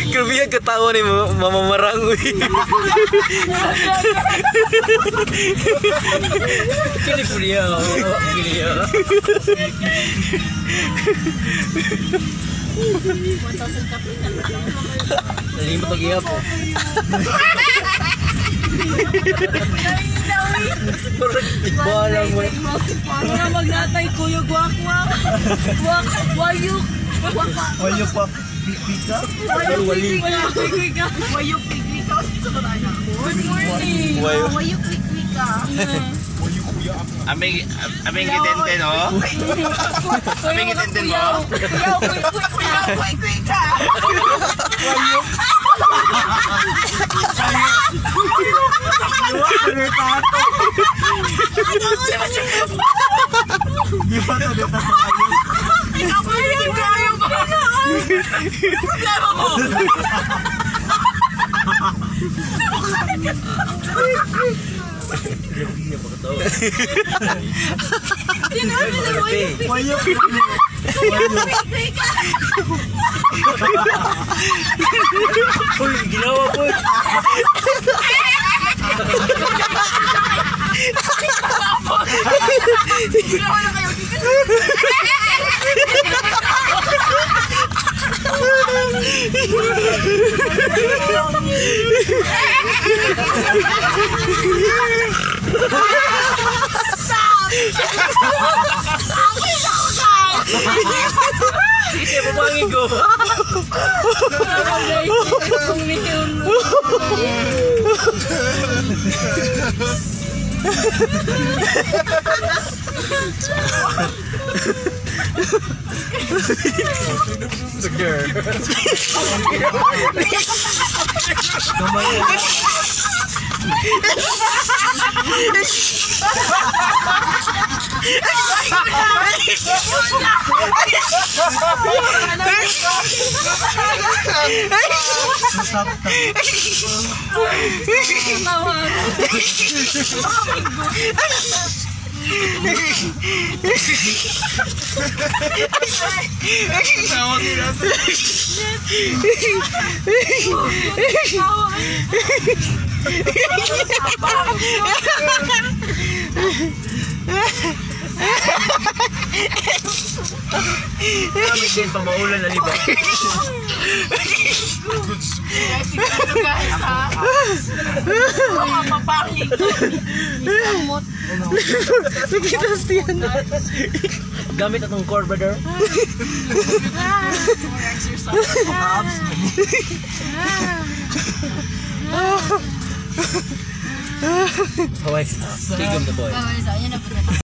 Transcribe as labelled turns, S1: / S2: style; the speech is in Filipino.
S1: Grabe yung katawa ni Mama Marangui.
S2: Kini po niya. Nalimot ang iya po. Ibalang mo.
S3: Mga magnatay kuyo guwak-wak. Wayuk.
S4: Wayuk pa. Pika?
S3: Wayuk pigwika. Good morning. Wayuk pigwika.
S4: Aming kitenten oh. Aming kitenten mo.
S3: Pigwika.
S4: Di ba ito dito sa kayo?
S3: Problema mo!
S4: Wayuk.
S2: Uy, ginawa po.
S3: Ginawa na kayo.
S2: Sige, pabangin ko. Kami din pa maulan na liba. Gamit atong core, brother. Hawaii, tigom na boy.